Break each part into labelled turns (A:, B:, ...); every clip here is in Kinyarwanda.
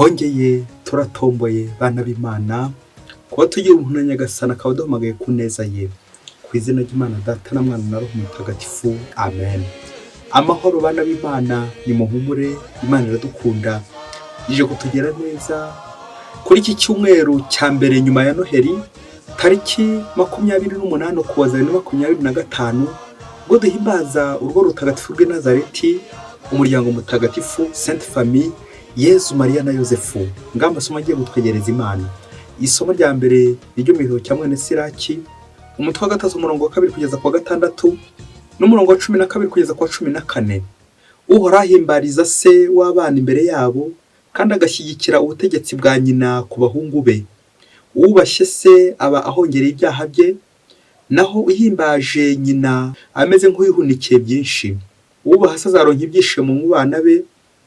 A: twongeye turatomboye bana b'Imana kuba tugira umuntu na Nyagasani akaba aduhamagaye ku neza ye, ku izina ry'Imana Data na Mwana na Roho Mutagatifu, amen. Amahoro bana b'Imana, nimuhumure, Imana iradukunda, ije kutugera neza kuri iki cyumweru cya mbere nyuma ya Noheli, tariki 28 Ukuboza 2025, ubwo duhimbaza urugo rutagatifu rw'i Nazareti, umuryango mutagatifu Sainte Famille Yezu Maria na Yosefu. Ngamba amasomo agiye gutwegereza Imana. Isomo rya mbere niryo mu gitabo cya mwene Siraki, umutwe wa 3 umurongo wa 2 kugeza ku wa 6 n'umurongo wa 12 kugeza ku wa 14. Uhoraho ahimbariza se w'abana imbere yabo, kandi agashyigikira ubutegetsi bwa nyina ku bahungu be. Uwubashye se aba ahongereye ibyaha bye, naho uhimbaje nyina ameze nk'uwihunikiye byinshi. Uwubaha se azaronka ibyishimo mu bana be,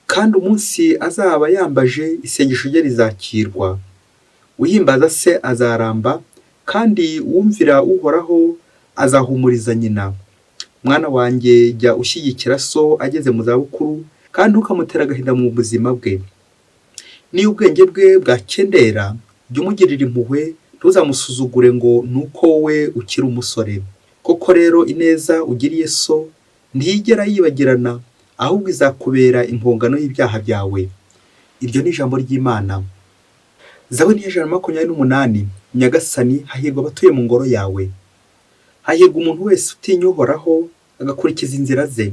A: kandi umunsi azaba yambaje isengesho rye rizakirwa. Uhimbaza se azaramba, kandi uwumvira Uhoraho azahumuriza nyina. Mwana wanjye, jya ushyigikira so ageze mu zabukuru, kandi ntukamutera agahinda mu buzima bwe. Niyo ubwenge bwe bwakendera, jya umugirira impuhwe, ntuzamusuzugure ngo nuko wowe ukiri umusore. Koko rero ineza ugiriye so ntiyigera yibagirana, ahubwo izakubera impongano y'ibyaha byawe. Iryo ni ijambo ry'Imana. Zaburi ya 128. Nyagasani, hahirwa abatuye mu ngoro yawe. Hahirwa umuntu wese utinya Uhoraho agakurikiza inzira ze.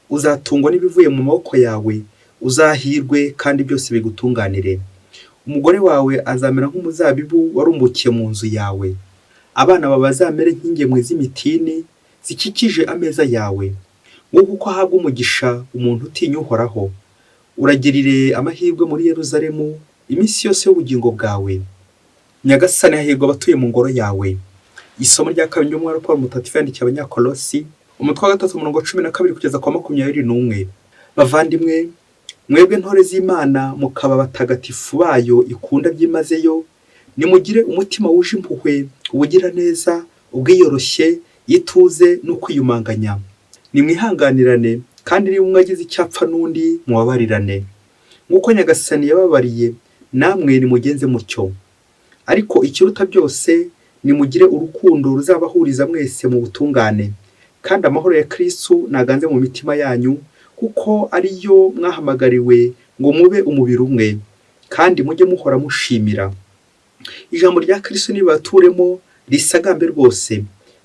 A: Uzatungwa n'ibivuye mu maboko yawe, uzahirwe kandi byose bigutunganire. Umugore wawe azamera nk'umuzabibu warumbukiye mu nzu yawe. Abana bawe bazamere nk'ingemwe z'imitini zikikije ameza yawe. Nk'uko uko ahabwa umugisha umuntu utinya Uhoraho, uragirire amahirwe muri Yeruzalemu iminsi yose y'ubugingo bwawe. Nyagasani, hahirwa abatuye mu ngoro yawe. Isomo rya kabiri ry'umwami Pawulo Mutagatifu yandikiye Abanyakolosi, umutwe wa 3 umurongo wa 12 kugeza ku wa 21. Bavandimwe, mwebwe ntore z'Imana mukaba abatagatifu bayo ikunda byimazeyo, nimugire umutima wuje impuhwe, ubugira neza, ubwiyoroshye, ituze no kwiyumanganya. Nimwihanganirane, kandi niba umwe agize icyapfa n'undi mubabarirane. Nk'uko Nyagasani yababariye, namwe nimugenze mutyo. Ariko ikiruta byose, nimugire urukundo ruzabahuriza mwese mu butungane, kandi amahoro ya Kristo naganze mu mitima yanyu, kuko ariyo mwahamagariwe ngo mube umubiri umwe, kandi mujye muhora mushimira. Ijambo rya Kristo nibaturemo risagambe rwose.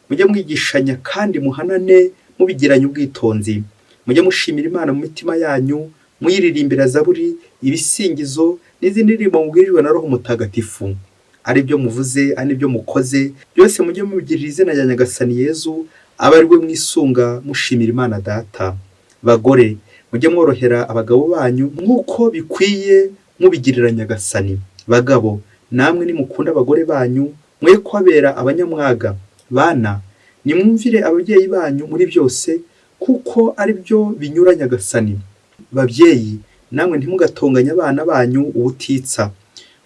A: Mujye mwigishanya kandi muhanane mubigiranye ubwitonzi. Mujye mushimira Imana mu mitima yanyu, muyiririmbira zaburi, ibisingizo n'izindi ndirimbo mubwirijwe na Roho Mutagatifu. Ari byo muvuze, ari byo mukoze, byose mujye mubigirira izina rya Nyagasani Yezu, aba ari we mwisunga mushimira Imana Data. Bagore, mujye mworohera abagabo banyu nk'uko bikwiye mubigirira Nyagasani. Bagabo, namwe nimukunda abagore banyu, mwe kubabera abanyamwaga. Bana, nimwumvire ababyeyi banyu muri byose, kuko ari byo binyura Nyagasani. Babyeyi, namwe ntimugatonganye abana banyu ubutitsa,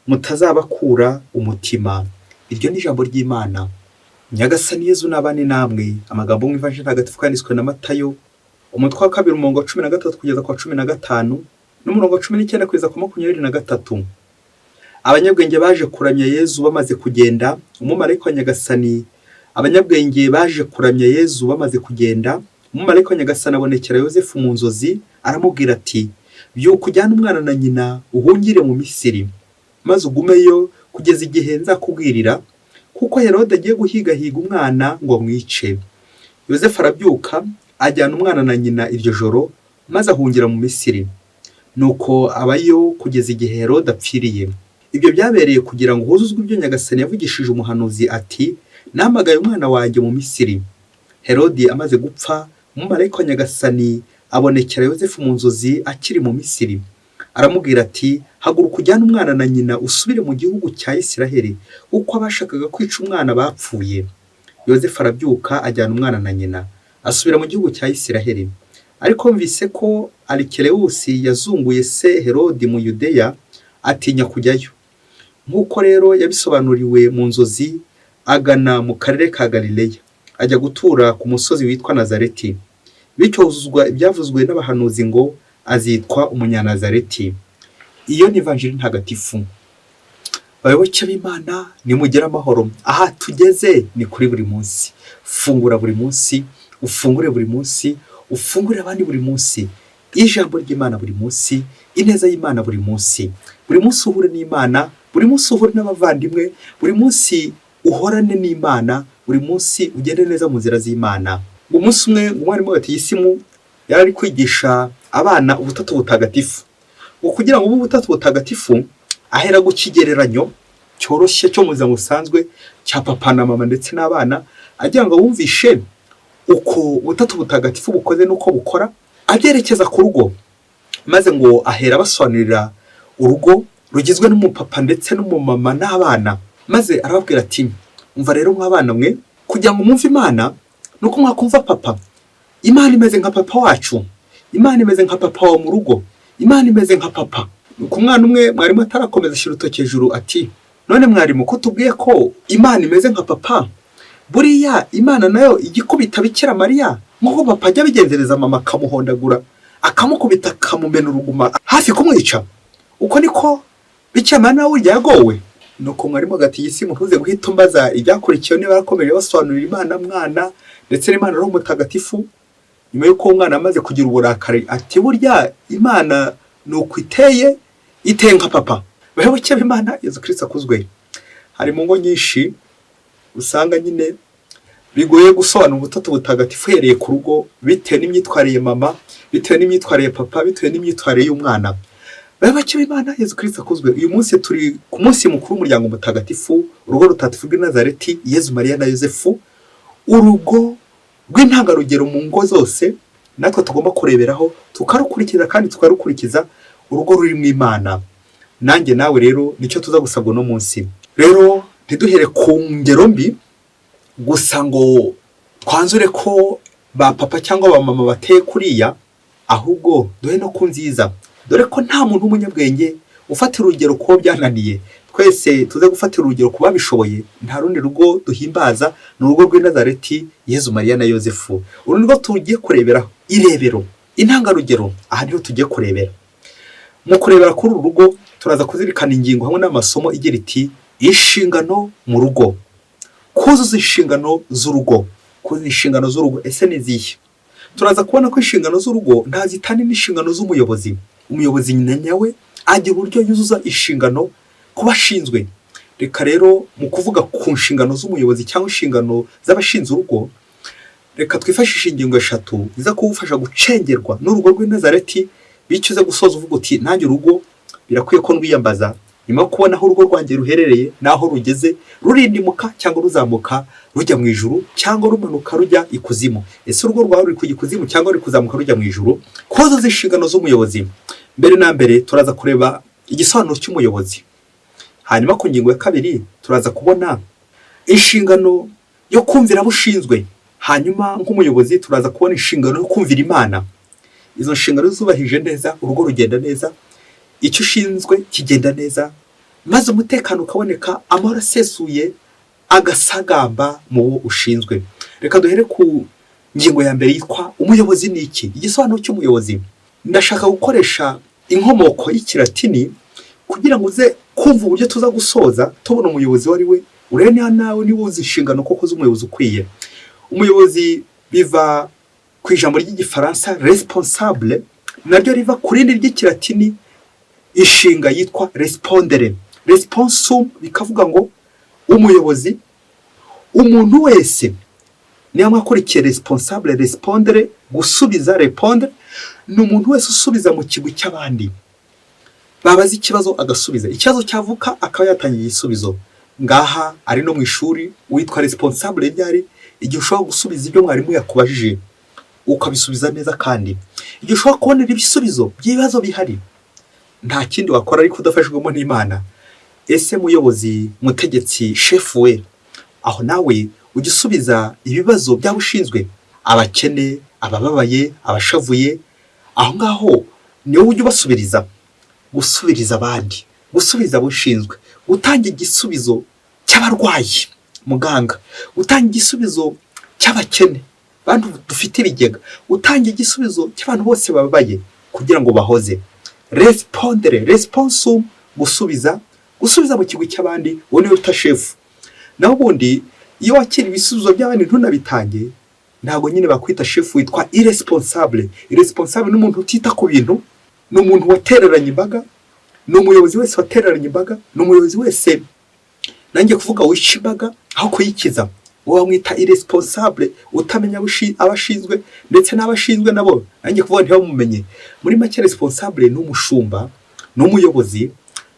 A: mutazabakura umutima. Iryo ni ijambo ry'Imana. Nyagasani Yezu nabane namwe. Amagambo mu Ivanjili ntagatifu yanditswe na Matayo, umutwe wa 2 umurongo wa 13 kugeza ku wa 15 n'umurongo wa 19 kugeza ku 23. Abanyabwenge baje kuramya Yezu bamaze kugenda. Umumarayika wa Nyagasani Abanyabwenge baje kuramya Yezu bamaze kugenda. Umumarayika wa Nyagasani abonekera Yosefu mu nzozi, aramubwira ati, byuka ujyane umwana na nyina uhungire mu Misiri, maze ugumeyo kugeza igihe nzakubwirira, kuko Herode agiye guhigahiga umwana ngo amwice. Yosefu arabyuka, ajyana umwana na nyina iryo joro, maze ahungira mu Misiri. Nuko abayo kugeza igihe Herode apfiriye. Ibyo byabereye kugira ngo huzuzwe ibyo Nyagasani yavugishije umuhanuzi ati, nahamagaye umwana wanjye mu Misiri. Herode amaze gupfa, umumarayika wa Nyagasani abonekera Yosefu mu nzozi akiri mu Misiri. Aramubwira ati, haguruka ujyane umwana na nyina usubire mu gihugu cya Isiraheli, kuko abashakaga kwica umwana bapfuye. Yosefu arabyuka, ajyana umwana na nyina, asubira mu gihugu cya Isiraheli. Ariko mvise ko Arikelewusi yazunguye se Herode mu Yudeya, atinya kujyayo. Nk'uko rero yabisobanuriwe mu nzozi, agana mu karere ka Galileya, ajya gutura ku musozi witwa Nazareti. Bityo huzuzwa ibyavuzwe n'abahanuzi ngo azitwa Umunyanazareti. iyo ni ivanjiri ntagatifu. Bayoboke b'Imana nimugire amahoro. Aha tugeze ni kuri buri munsi. Fungura buri munsi, ufungure buri munsi, ufungure abandi buri munsi. Ijambo ry'Imana buri munsi, ineza y'Imana buri munsi. Buri munsi uhure n'Imana, buri munsi uhure n'abavandimwe, buri munsi uhorane n'Imana, buri munsi ugende neza mu nzira z'Imana. Umunsi umwe umwarimu wa Batisimu yari ari kwigisha abana ubutatu butagatifu. Kugira ngo ube ubutatu butagatifu, ahera ku kigereranyo cyoroshye cyo mu buzima busanzwe cya papa na mama ndetse n'abana, agira ngo bumvishe uko ubutatu butagatifu bukoze n'uko bukora, abyerekeza ku rugo. Maze ngo ahera abasobanurira urugo rugizwe n'umupapa ndetse n'umumama n'abana. Maze arababwira ati, umva rero mw'abana mwe, kugira ngo mwumve Imana nuko mwakumva papa. Imana imeze nka papa wacu, Imana imeze nka papa wa mu rugo, Imana imeze nka papa. Nuko umwana umwe mwarimu atarakomeza ashyira urutoki hejuru ati, none mwarimu ko tubwiye ko Imana imeze nka papa, buriya Imana nayo igikubita Bikira Mariya nk'uko papa ajya abigenzereza mama akamuhondagura, akamukubita akamumena uruguma hafi kumwica, uko niko Bikira Mariya nawe urya yagowe? Nuko mwarimu agati yisi mutuze guhita umbaza ibyakurikiyeho niba arakomeje basobanurira Imana mwana ndetse n'Imana Roho Mutagatifu. Nyuma y'uko umwana amaze kugira uburakari ati, burya Imana nuko iteye nka papa. Bayoboke b'Imana, Yezu Kristo akuzwe. Hari mu ngo nyinshi usanga nyine bigoye gusobanura ubutatu butagatifu uhereye ku rugo, bitewe n'imyitwarire mama, bitewe n'imyitwarire papa, bitewe n'imyitwarire y'umwana. Bayoboke b'Imana, Yezu Kristo akuzwe. Uyu munsi turi ku munsi mukuru w'umuryango mutagatifu, urugo rutagatifu rw'i Nazareti, Yezu Mariya na Yosefu, urugo rw'intangarugero mu ngo zose. Natwe tugomba kureberaho tukarukurikiza kandi tukarukurikiza urugo rurimo Imana. Nanjye nawe rero nicyo tuza gusabwa no munsi. Rero ntiduhere ku ngero mbi gusa ngo twanzure ko ba papa cyangwa ba mama bateye kuriya, ahubwo duhe no ku nziza. Dore ko nta muntu w'umunyabwenge ufatira urugero ko byananiye. Twese tuze gufatira urugero kuba bishoboye. Nta rundi rugo duhimbaza ni urugo rw'i Nazareti, Yezu Mariya na Yosefu. Uru nirwo tugiye kureberaho irebero, intangarugero. Aha niho tugiye kurebera. Mu kurebera kuri uru rugo turaza kuzirikana ingingo hamwe n'amasomo igira iti, inshingano mu rugo. Kuzuza inshingano z'urugo. Kuzuza inshingano z'urugo ese ni izihe? Turaza kubona ko inshingano z'urugo ntazitane n'inshingano z'umuyobozi. Umuyobozi nyawe agira uburyo yuzuza inshingano kuba ashinzwe. Reka rero mu kuvuga ku nshingano z'umuyobozi cyangwa inshingano z'abashinzwe urugo, reka twifashishe ingingo eshatu ziza kugufasha gucengerwa n'urugo rw'i Nazareti, bityo uze gusoza uvuga uti, nanjye urugo birakwiye ko ndwiyambaza nyuma yo kubona aho urugo rwanjye ruherereye n'aho rugeze, rurindimuka cyangwa ruzamuka rujya mu ijuru cyangwa rumanuka rujya ikuzimu. Ese urugo rwawe ruri kujya ikuzimu cyangwa ruri kuzamuka rujya mu ijuru? Kuzuza inshingano z'umuyobozi. Mbere na mbere turaza kureba igisobanuro cy'umuyobozi. Hanyuma ku ngingo ya kabiri turaza kubona inshingano yo kumvira abo ushinzwe. Hanyuma nk'umuyobozi turaza kubona inshingano yo kumvira Imana. Izo nshingano zubahije neza, urugo rugenda neza, icyo ushinzwe kigenda neza, maze umutekano ukaboneka, amahoro asesuye agasagamba mu wo ushinzwe. Reka duhere ku ngingo ya mbere yitwa umuyobozi ni iki? Igisobanuro cy'umuyobozi. Ndashaka gukoresha inkomoko y'ikilatini kugira ngo uze kumva uburyo tuza gusoza tubona umuyobozi wari we. Urebe niba nawe niba uzi inshingano koko z'umuyobozi ukwiye. Umuyobozi biva ku ijambo ry'igifaransa responsable, naryo riva ku rindi ry'ikilatini inshinga yitwa respondere. Responsum bikavuga ngo umuyobozi, umuntu wese. Niyo mwakurikiye responsable, respondere, gusubiza, répondre, ni umuntu wese usubiza mu kigwi cy'abandi. Babaza ikibazo agasubiza, ikibazo cyavuka akaba yatangiye igisubizo. Ngaha ari no mu ishuri witwa responsable ryari igihe ushobora gusubiza ibyo mwarimu yakubajije ukabisubiza neza, kandi igihe ushobora kubonera ibisubizo by'ibibazo bihari. Nta kindi wakora ariko udafashwemo n'Imana. Ese muyobozi, mutegetsi, chef we, aho nawe ujya usubiza ibibazo by'abo ushinzwe, abakene, abababaye, abashavuye. Aho ngaho niwe ujya ubasubiriza. Gusubiriza abandi, gusubiza abo ushinzwe, gutanga igisubizo cy'abarwayi, muganga, gutanga igisubizo cy'abakene, bantu dufite ibigega, gutanga igisubizo cy'abantu bose bababaye kugira ngo bahoze. respondere, responsum, gusubiza mu kigwi cy'abandi, uwo niwe uta shefu. Naho ubundi iyo wakira ibisubizo by'abandi ntunabitange, ntabwo nyine bakwita shefu, witwa irresponsable. Irresponsable ni umuntu utita ku bintu, ni umuntu watereranye imbaga, ni umuyobozi wese watereranye imbaga, ni umuyobozi wese nanjye kuvuga wisha imbaga aho kuyikiza, uwo bamwita irresponsable, utamenya abashinzwe ndetse n'abashinzwe nabo nanjye kuvuga ntibamumenye. Muri make responsable ni umushumba, ni umuyobozi,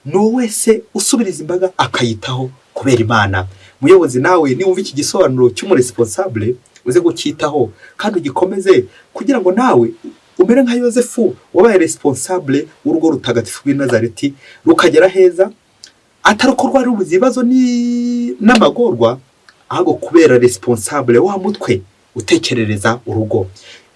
A: ni wese usubiriza imbaga akayitaho kubera Imana. Muyobozi nawe niwumva iki gisobanuro cy'umuresponsable uze gucyitaho kandi ugikomeze kugira ngo nawe umere nka Yosefu wabaye responsable w'urugo rutagatifu rw'i Nazareti rukagera heza, atari ko rwari rubuze ibibazo n'amagorwa, ahubwo kubera responsable wa mutwe utekerereza urugo.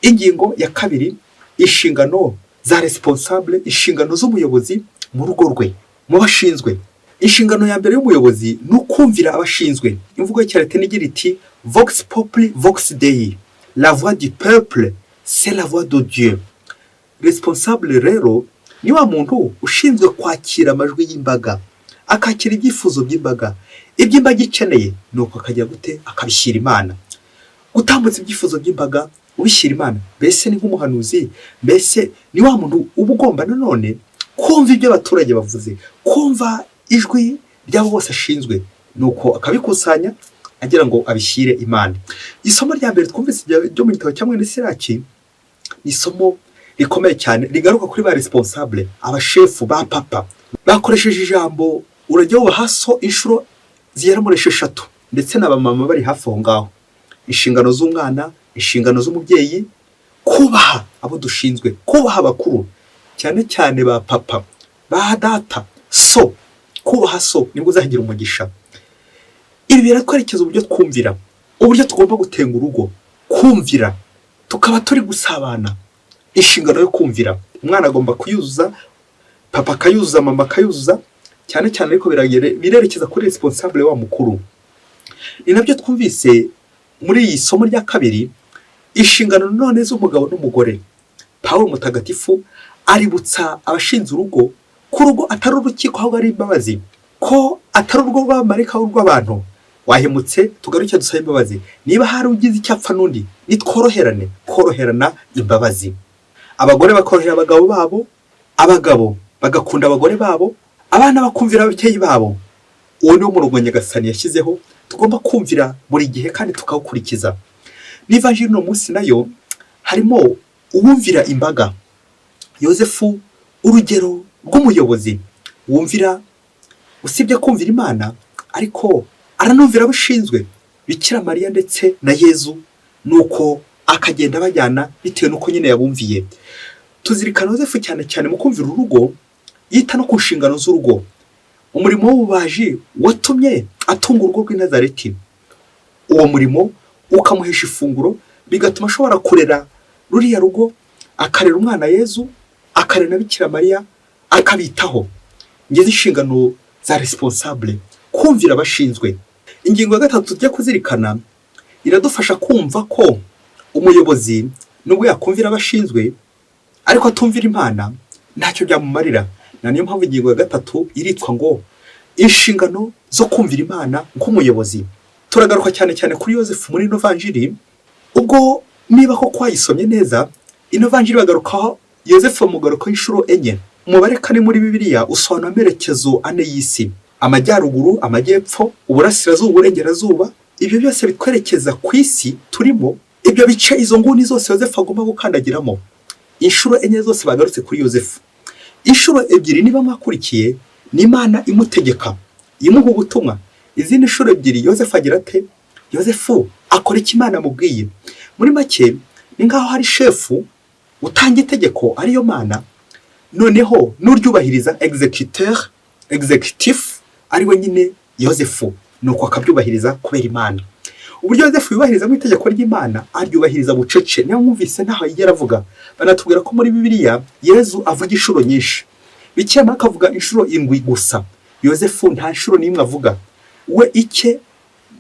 A: Ingingo ya kabiri, inshingano za responsable, inshingano z'umuyobozi mu rugo rwe, mu bashinzwe. Inshingano ya mbere y'umuyobozi ni ukumvira abashinzwe. Imvugo y'Ikilatini igira iti vox populi vox dei, la voix du peuple c'est la voix de Dieu. Responsable rero ni wa muntu ushinzwe kwakira amajwi y'imbaga, akakira ibyifuzo by'imbaga, iby'imbaga ikeneye nuko akajya gute akabishyira Imana. Gutambutsa ibyifuzo by'imbaga ubishyira Imana, mbese ni nk'umuhanuzi, mbese ni wa muntu uba ugomba nanone kumva ibyo abaturage bavuze, kumva ijwi ry'abo bose ashinzwe, nuko akabikusanya agira ngo abishyire Imana. Isomo rya mbere twumvise ryo mu gitabo cya Mwene Siraki ni isomo rikomeye cyane rigaruka kuri ba responsable, abashefu ba papa. Bakoresheje ijambo urajya wubaha so inshuro zigera muri 6, ndetse n'abamama bari hafi aho ngaho. Inshingano z'umwana, inshingano z'umubyeyi, kubaha abo dushinzwe, kubaha abakuru, cyane cyane ba papa, ba data, so, kubaha so nibwo uzagira umugisha. Ibi biratwerekeza uburyo twumvira, uburyo tugomba gutenga urugo, kumvira, tukaba turi gusabana. Inshingano yo kumvira, umwana agomba kuyuzuza, papa akayuzuza, mama akayuzuza, cyane cyane ariko birerekeza kuri responsable wa mukuru. Ni nabyo twumvise muri iyi somo rya kabiri, inshingano none z'umugabo n'umugore. Pawulo mutagatifu aributsa abashinze urugo ko urugo atari urukiko ahubwo ari imbabazi, ko atari urwo rw'abamarayika rw'abantu. Wahemutse tugaruke dusaba imbabazi. Niba hari ugize icyapfa n'undi, nitworoherane, koroherana imbabazi. Abagore bakorohera abagabo babo, abagabo bagakunda abagore babo, abana bakumvira ababyeyi babo. Uwo ni wo murongo Nyagasani yashyizeho tugomba kumvira buri gihe kandi tukawukurikiza. N'ivanjiri no munsi nayo harimo uwumvira imbaga. Yosefu urugero rw'umuyobozi wumvira, usibye kumvira Imana ariko aranumvira abashinzwe, Bikira Mariya ndetse na Yezu, nuko akagenda bajyana bitewe nuko nyine yabumviye. Tuzirikana Yosefu cyane cyane mu kumvira urugo, yita no ku nshingano z'urugo. Umurimo w'ububaji watumye atunga urugo rw'i Nazareti. Uwo murimo ukamuhesha ifunguro, bigatuma ashobora kurera ruriya rugo, akarera umwana Yezu, akarera na Bikira Mariya, akabitaho. Ngeze inshingano za responsable, kumvira abashinzwe. Ingingo ya 3 tujya kuzirikana iradufasha kumva ko umuyobozi nubwo yakumvira abashinzwe ariko atumvira Imana ntacyo byamumarira. Na niyo mpamvu ingingo ya 3 iritwa ngo inshingano zo kumvira Imana nk'umuyobozi. Turagaruka cyane cyane kuri Yosefu muri Novanjiri, ubwo niba ko kwayisomye neza, Inovanjiri bagarukaho Yosefu mugaruka inshuro enye. Umubare kane muri Bibiliya usobanura amerekezo ane y'isi: amajyaruguru, amajyepfo, uburasirazuba, uburengerazuba. Ibyo byose bitwerekeza ku isi turimo. Ibyo bice, izo nguni zose Yosefu agomba gukandagiramo. Inshuro enye zose bagarutse kuri Yosefu. Inshuro 2 niba mwakurikiye ni Imana imutegeka, imuha ubutumwa. Izindi nshuro 2 Yosefu agira ate? Yosefu akora iki Imana amubwiye. Muri make ni ngaho hari shefu utanga itegeko ariyo Mana, noneho n'uryubahiriza executive ari we nyine Yosefu, nuko akabyubahiriza kubera Imana. Uburyo Yosefu yubahiriza mu itegeko ry'Imana aryubahiriza bucece. Niyo mwumvise ntaho yigera avuga. Banatubwira ko muri Bibiliya Yezu avuga inshuro nyinshi, Bikira Mariya akavuga inshuro 7 gusa. Yosefu nta nshuro n'imwe avuga. We icye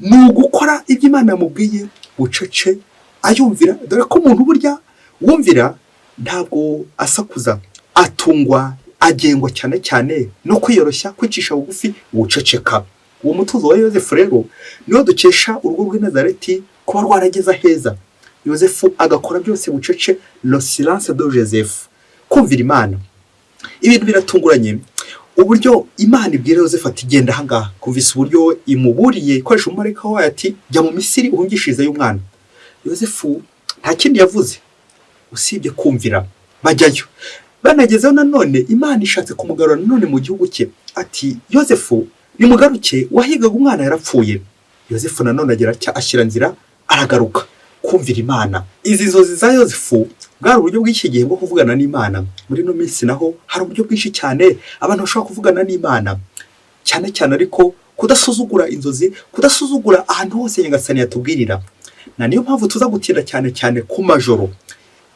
A: ni ugukora ibyo Imana yamubwiye bucece, ayumvira. Dore ko umuntu burya wumvira ntabwo asakuza, atungwa agengwa cyane cyane no kwiyoroshya, kwicisha bugufi, guceceka. Uwo mutuzo wa Yozefu rero niwo dukesha urugo rw'i Nazareti kuba rwarageze aheza. Yozefu agakora byose bucece, le silence de Joseph, kumvira Imana. Ibintu biratunguranye uburyo Imana ibwira Yozefu ati genda ahangaha. Kumvise uburyo imuburiye ikoresha umumarayika wayo ati jya mu Misiri uhungishirizeyo umwana. Yozefu nta kindi yavuze usibye kumvira, bajyayo. Banagezeho nanone Imana ishatse kumugarura nanone mu gihugu cye ati Yozefu nimugaruke, wahigaga umwana yarapfuye. Yozefu nanone agira cya ashyira nzira aragaruka, kumvira Imana. Izi nzozi za Yozefu bwari uburyo bw'iki gihe bwo kuvugana n'Imana. Muri no minsi naho hari uburyo bwinshi cyane abantu bashobora kuvugana n'Imana, cyane cyane ariko kudasuzugura inzozi, kudasuzugura ahantu hose Nyagasani yatubwirira. Na niyo mpamvu tuza gutinda cyane cyane ku majoro.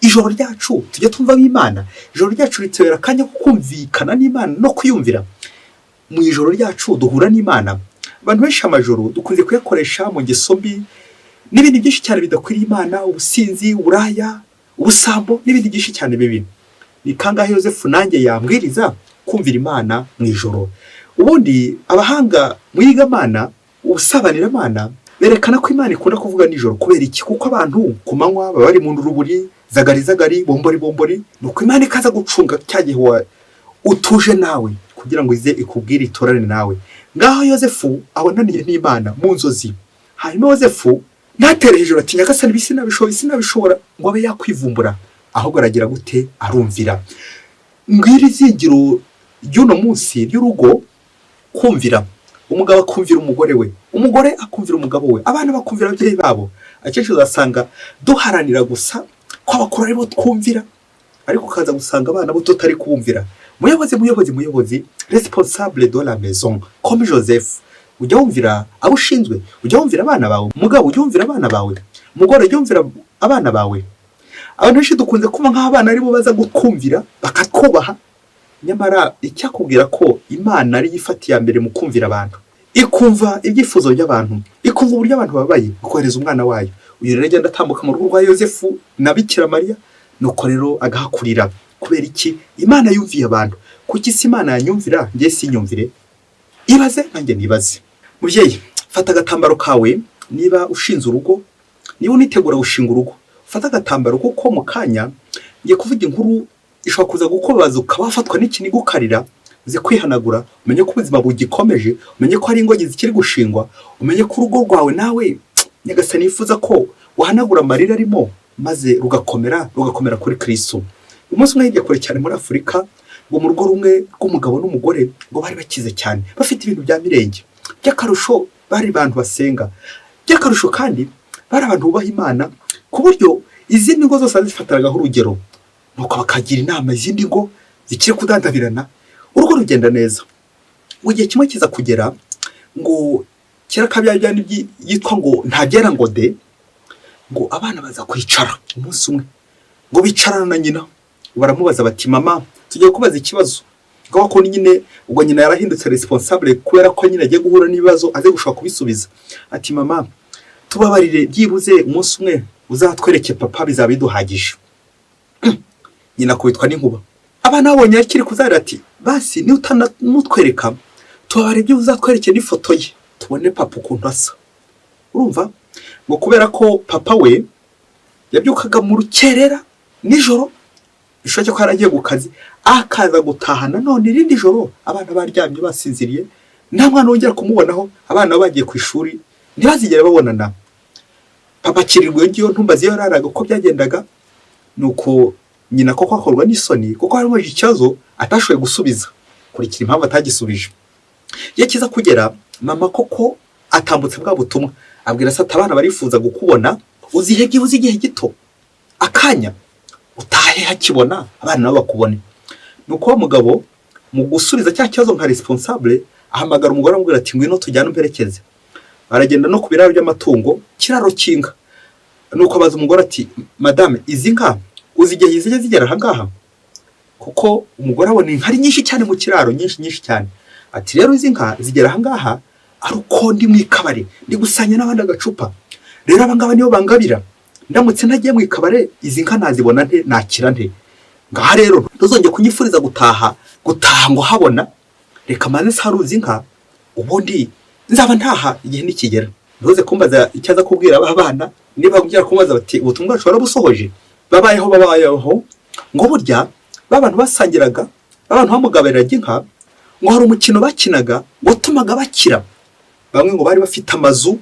A: Ijoro ryacu tujya tumva Imana, ijoro ryacu ritubera akanya ko kumvikana n'Imana no kuyumvira. Mu ijoro ryacu duhura n'Imana. Abantu benshi amajoro dukunze kuyakoresha mu ngeso mbi n'ibindi byinshi cyane bidakwiriye Imana, ubusinzi, uburaya, ubusambo n'ibindi byinshi cyane bibi. Ni kangahe Yozefu nanjye yambwiriza kumvira Imana mu ijoro. Ubundi abahanga mu iyigamana, ubusabanira Imana, berekana ko Imana ikunda kuvuga nijoro. Kubera iki? Kuko abantu ku manywa baba bari mu ruburi, zagari, bombori, nuko Imana ikaza gucunga cya gihe utuje nawe kugira ngo ize ikubwire itorane nawe. Ngaho Yozefu abonaniye n'Imana mu nzozi. Hanyuma Yozefu natere hejuru ati Nyagasani sinabishobora ngo abe yakwivumbura, ahubwo aragira gute? Arumvira. Ngwiri zingiro ry'uno munsi ry'urugo, kumvira. Umugabo akumvira umugore we, umugore akumvira umugabo we, abana bakumvira ababyeyi babo. Akenshi uzasanga duharanira gusa ko abakuru aribo twumvira, ariko ukaza gusanga abana bo tutari kubumvira. Muyobozi responsable de la maison comme Joseph, ujya wumvira abo ushinzwe, ujya wumvira abana bawe. Mugabo ujya wumvira abana bawe, mugore ujya wumvira abana bawe. Abantu benshi dukunze kuba nk'abana aribo baza gukumvira bakatwubaha, nyamara icyakubwira ko Imana ari yifatiye mbere mu kumvira abantu, ikumva ibyifuzo by'abantu, ikumva uburyo abantu babaye, gukohereza umwana wayo. Uyu rero agenda atambuka mu rugo rwa Yozefu na Bikira Mariya, nuko rero agahakurira. Kubera iki? Imana yumviye abantu. Kuki si Imana yanyumvira njye sinyumvire? Ibaze nanjye nibaze. Mubyeyi, fata agatambaro kawe niba ushinze urugo, niba unitegura gushinga urugo, fata agatambaro kuko mu kanya ngiye kuvuga inkuru ishobora kuza gukubaza ukaba wafatwa n'ikiniga ukarira, uze kwihanagura, umenye ko ubuzima bugikomeje, umenye ko hari ingogi zikiri gushingwa, umenye ko urugo rwawe nawe Nyagasani yifuza ko wahanagura amarira arimo maze rugakomera kuri Kristo. Umunsi umwe hirya kure cyane muri Afurika, ngo mu rugo rumwe rw'umugabo n'umugore ngo bari bakize cyane, bafite ibintu bya mirenge. By'akarusho bari abantu basenga, by'akarusho kandi bari abantu bubaha Imana, ku buryo izindi ngo zose zifataragaho urugero, nuko bakagira inama izindi ngo zikiri kudandabirana, urugo rugenda neza. Mu gihe kimwe kiza kugera ngo kera kabyajyana yitwa ngo ntagera ngo de, ngo abana baza kwicara umunsi umwe, ngo bicarana na nyina, baramubaza bati mama tugiye kubaza ikibazo. Ngo ko nyine ubwo nyina yarahindutse responsable kubera ko nyine agiye guhura n'ibibazo aze gushaka kubisubiza. Ati mama tubabarire byibuze umunsi umwe uzatwereke papa bizaba biduhagije. Nyina kubitwa n'inkuba. Abana babonye akiri kuzarira ati basi ni utanamutwereka tubabarire byibuze uzatwereke n'ifoto ye tubone papa ukuntu asa. Urumva ngo kubera ko papa we yabyukaga mu rukerera nijoro, bishoboke ko yaragiye ku kazi, akaza gutaha nanone irindi joro abana baryamye basinziriye, nta mwana wongera kumubonaho, abana bagiye ku ishuri ntibazigere babonana. Papa kirirwe ngiyo ntumbazi yararaga uko byagendaga, nuko nyina koko akorwa n'isoni kuko harimo ikibazo atashoboye gusubiza, kurikira impamvu atagisubije. Yakiza kugera mama koko atambutse bwa butumwa, abwira se abana barifuza gukubona, uzihebye uzi igihe gito akanya utahe hakibona abana nabo bakubone. Nuko mugabo mu gusubiza cya kibazo nka responsable ahamagara umugore amubwira ati ngwino tujyane umperekeze. Baragenda no ku biraro by'amatungo, kiraro kinga. Nuko abaza umugore ati madame izi nka uzi igihe zigera ahangaha? Kuko umugore abona inka ari nyinshi cyane mu kiraro, nyinshi cyane. Ati rero izi nka zigera ahangaha ari uko ndi mu ikabare ndi gusanya n'abandi agacupa, rero abangaba niyo bangabira, ndamutse ntagiye mu ikabare izi nka nazibona nte nakira nte. ngaha rero ntuzongeye kunyifuriza gutaha ngo habona, reka maze saruzi inka ubundi nzaba ntaha igihe nikigera. Ntuze kumbaza icyo aza kubwira aba bana, niba kugira kumaza bati ubutumwa bashobora busohoje. Babayeho ngo burya babantu basangiraga, abantu bamugabiraga inka, ngo hari umukino bakinaga watumaga bakira. Bamwe ngo bari bafite amazu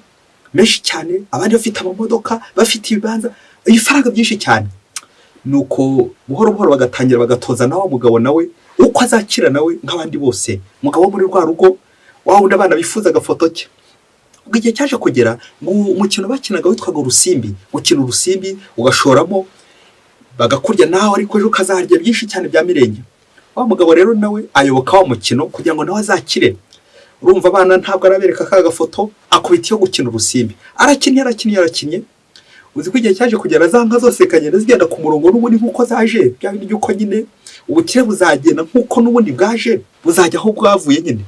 A: menshi cyane, abandi bafite amamodoka, bafite ibibanza, ibifaranga byinshi cyane. Nuko buhoro buhoro bagatangira bagatoza nawe mugabo nawe uko azakira nawe nk'abandi bose. Mugabo muri rwa rugo wa wundi abana bifuza agafoto cye. Ubwo igihe cyaje kugera ngo umukino bakinaga witwaga urusimbi, ukina urusimbi ugashoramo bagakurya nawe, ariko ejo ukazarya byinshi cyane bya mirenge. Wa mugabo rero nawe ayoboka wa mukino kugira ngo nawe azakire. Urumva abana ntabwo arabereka ka gafoto, akubita yo gukina urusimbi. Arakinnye. Uzi ko igihe cyaje kugera za nka zose kagenda zigenda ku murongo n'ubundi nk'uko zaje, bya bindi by'uko nyine ubukire buzagenda nk'uko n'ubundi bwaje buzajya aho bwavuye nyine.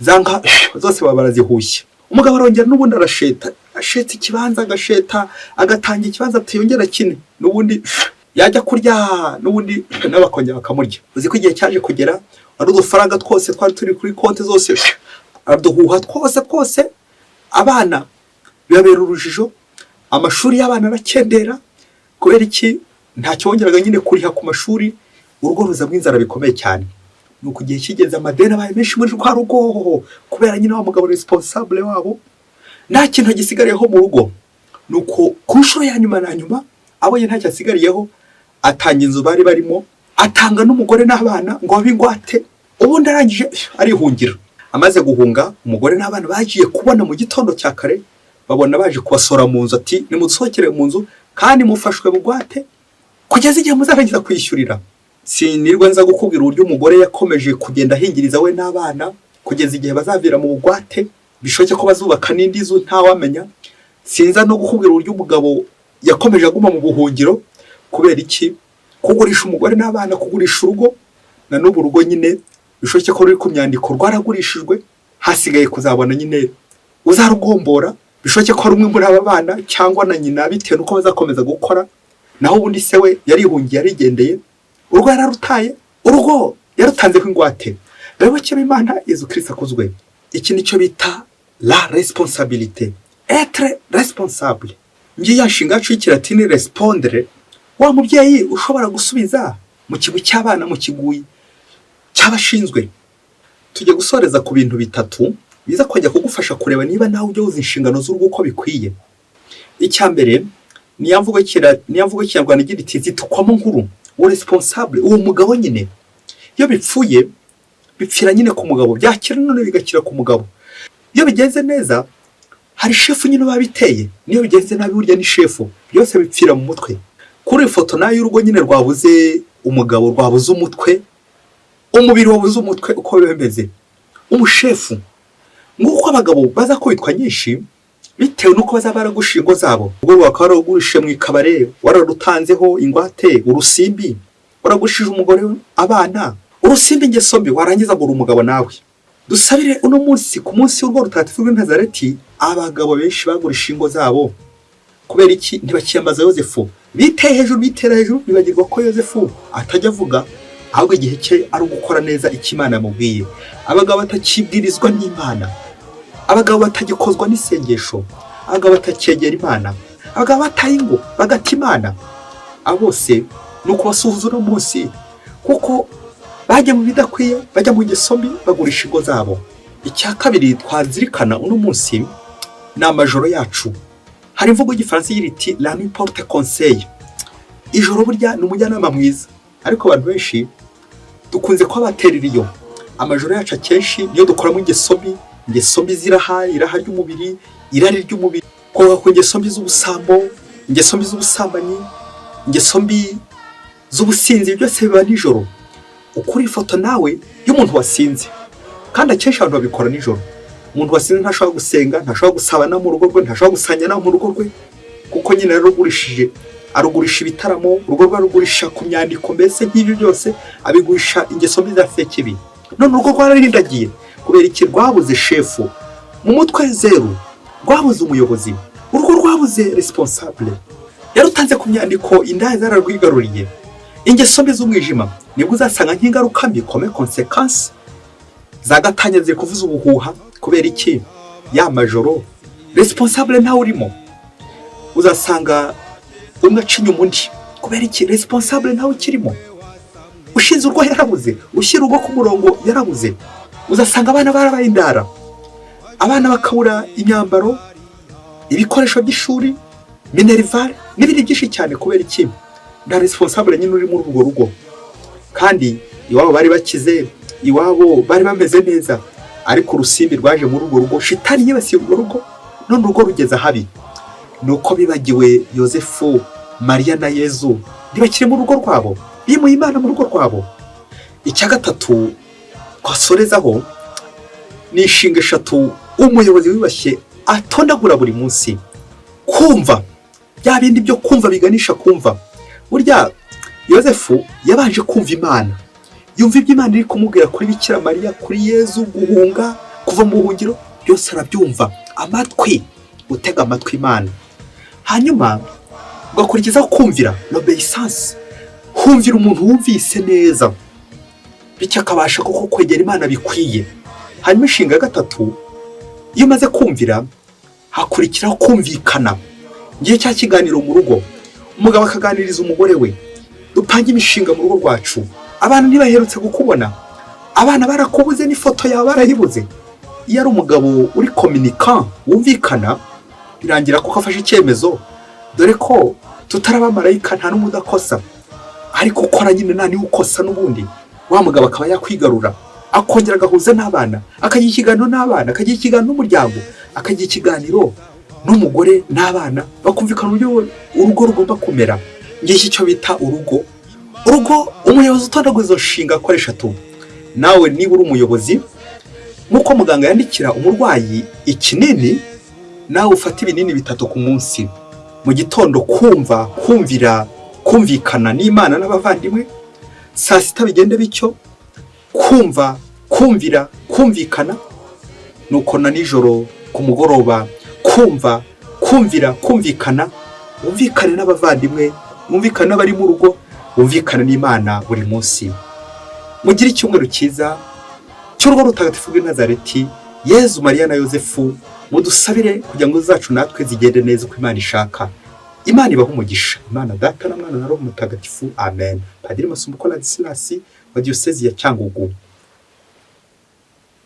A: Za nka zose baba barazihushya. Umugabo arongera n'ubundi arasheta ikibanza, agasheta agatanga ikibanza atiyongera kine, n'ubundi yajya kurya n'ubundi n'abakongera bakamurya. Uzi ko igihe cyaje kugera ari udufaranga twose twari turi kuri konti zose araduhuha twose, abana bibabera urujijo, amashuri y'abana arakendera. Kubera iki? Ntacyo wongeraga nyine kuriha ku mashuri, urugo ruzamo inzara bikomeye cyane. Nuko igihe kigeze amadeni abaye menshi muri rwa rugo, kubera nyine wa mugabo responsable wabo nta kintu gisigariyeho mu rugo. Nuko ku nshuro ya nyuma na nyuma abonye ntacyo asigariyeho, atanga inzu bari barimo, atanga n'umugore n'abana ngo babingwate, ubundi arangije arihungira. Amaze guhunga, umugore n'abana bagiye kubona mu gitondo cya kare, babona baje kubasora mu nzu, ati nimusohokere mu nzu kandi mufashwe bugwate kugeza igihe muzarangiza kwishyurira. Sinirwa nza gukubwira uburyo umugore yakomeje kugenda ahingiriza we n'abana kugeza igihe bazavira mu bugwate, bishoke ko bazubaka n'indi nzu ntawamenya. Sinza no gukubwira uburyo umugabo yakomeje aguma mu buhungiro. Kubera iki? Kugurisha umugore n'abana, kugurisha urugo, na n'ubu urugo nyine bishoke ko ruri ku myandiko rwaragurishijwe, hasigaye kuzabona nyine uzarugombora. Bishoke ko rumwe muri aba bana cyangwa na nyina bitewe nuko bazakomeza gukora. Naho ubundi se we yarihungiye arigendeye, urugo yararutaye, urugo yarutanzeho ingwate. Rero cyo Imana Yesu Kristo akuzwe. Iki nicyo bita la responsabilité, être responsable. Ngiye yashinga cy'ikilatini respondre, wa mubyeyi ushobora gusubiza mu kigwi cy'abana, mu kigwi cy'abashinzwe. Tujye gusoreza ku bintu bitatu biza kujya kugufasha kureba niba nawe ujya uzi inshingano z'urugo uko bikwiye. Icyambere ni yamvugo cy'Ikinyarwanda igira iti zitukwamo nkuru, uwo responsable, uwo mugabo nyine iyo bipfuye bipfira nyine ku mugabo, byakira none bigakira ku mugabo. Iyo bigenze neza hari shefu nyine babiteye, niyo bigenze nabi burya ni shefu, byose bipfira mu mutwe. Kuri ifoto nayo y'urugo nyine rwabuze umugabo, rwabuze umutwe, umubiri wabuze umutwe, uko bimeze umushefu. Nguko abagabo baza kwitwa nyinshi bitewe nuko bazaba baragusha ingo zabo. Ubwo bakaba baragurishe mu ikabare, wararutanzeho ingwate, urusimbi, waragushije umugore, abana, urusimbi ingeso mbi, warangiza ngo umugabo nawe. Dusabire uno munsi ku munsi w'urwo rutagatifu rw'i Nazareti, abagabo benshi bagurisha ingo zabo. Kubera iki? Ntibakiyambaza Yozefu, bitera hejuru, bibagirwa ko Yozefu atajya avuga, ahubwo igihe cye ari ugukora neza icyo Imana yamubwiye. Abagabo batakibwirizwa n'Imana, abagabo batagikozwa n'isengesho, abagabo batacyegera Imana, abagabo bataye ingo bagata Imana. Abose nuko basuhuza uno munsi kuko bajya mu bidakwiye, bajya mu ngeso mbi, bagurisha ingo zabo. Icya kabiri twazirikana uno munsi ni amajoro yacu. Hari imvugo y'igifaransa igira iti la nuit porte conseil, ijoro burya ni umujyanama mwiza. Ariko abantu benshi dukunze ko abaterera iyo amajoro yacu akenshi niyo dukoramo ingeso mbi zirahari, iraha ry'umubiri, irari ry'umubiri, koga ku ingeso mbi z'ubusambo, ingeso mbi z'ubusambanyi, ingeso mbi z'ubusinzi, byose biba nijoro. Ukuri ifoto nawe y'umuntu wasinze, kandi akenshi abantu babikora nijoro. Umuntu wasinze ntashobora gusenga, ntashobora gusabana mu rugo rwe, ntashobora gusanya mu rugo rwe, kuko nyine arugurisha ibitaramo, urugo rwe arugurisha ku myandiko, mbese nk'ibyo byose abigurisha ingeso mbi za sekibi. None urugo rwararindagiye kubera iki? Rwabuze shefu, mu mutwe zeru, rwabuze umuyobozi, urugo rwabuze responsable, yarutanze ku myandiko, indaya zararwigaruriye, ingeso mbi z'umwijima nibwo uzasanga nk'ingaruka mbi kome konsekansi za gatanya ziri kuvuza ubuhuha. kubera iki? ya majoro responsable ntawe urimo. uzasanga umwe aca inyuma undi. kubera iki? responsable ntawe ukirimo. ushinze urwo yarabuze, ushyira urwo ku murongo yarabuze. uzasanga abana barabaye indara, abana bakabura imyambaro, ibikoresho by'ishuri, minerivare n'ibindi byinshi cyane. kubera iki? nta responsable nyine uri muri urwo rugo. kandi iwabo bari bakize, iwabo bari bameze neza, ariko urusimbi rwaje muri urwo rugo, shitani yibasiye urwo rugo, none urugo rugeze habi. nuko bibagiwe Yosefu, Mariya na Yezu ntibakiri mu rugo rwabo, bimuye Imana mu rugo rwabo. icya gatatu twasorezaho ni inshinga eshatu umuyobozi wibashye atondagura buri munsi. kumva, bya bindi byo kumva biganisha kumva. burya Yosefu yabanje kumva Imana, yumva ibyo Imana iri kumubwira kuri Bikira Mariya, kuri Yezu, guhunga, kuva mu buhungiro, byose arabyumva. amatwi, utega amatwi Imana. hanyuma ugakurikizaho kumvira, l'obéissance, humvira umuntu wumvise neza, bityo akabasha kuko kwegera Imana bikwiye. hanyuma inshinga ya gatatu, iyo umaze kumvira hakurikiraho kumvikana. ngiye cya kiganiro mu rugo, umugabo akaganiriza umugore we, dupange imishinga mu rugo rwacu, abana ntibaherutse kukubona, abana barakubuze, n'ifoto yawe barayibuze. iyo ari umugabo uri communicant wumvikana, birangira ko afashe icyemezo, dore ko tutarabamarayika nta n'umudakosa, ariko ukora nyine nta niwe ukosa. n'ubundi wa mugabo akaba yakwigarura, akongera agahuza n'abana, akagira ikiganiro n'abana, akagira ikiganiro n'umuryango, akagira ikiganiro n'umugore n'abana, bakumvikana uburyo urugo rugomba kumera. ngiki cyo bita urugo. umuyobozi utondagura izo nshinga akora eshatu. nawe niba uri umuyobozi, nk'uko muganga yandikira umurwayi ikinini, nawe ufata ibinini 3 ku munsi. mu gitondo kumva, kumvira, kumvikana n'Imana n'abavandimwe. saa sita bigende bityo, kumva, kumvira, kumvikana. nuko na nijoro ku mugoroba kumva, kumvira, kumvikana. wumvikane n'abavandimwe, wumvikane n'abari mu rugo, wumvikane n'Imana buri munsi. mugire icyumweru cyiza cy'urugo rutagatifu rw'i Nazareti. Yezu, Mariya na Yosefu mudusabire kugira ngo zacu natwe zigende neza uko Imana ishaka. Imana ibaha umugisha. Imana Data na Mwana na Roho Mutagatifu. Amen. Padiri Masumbuko Ladislas wa Diocese ya Cyangugu.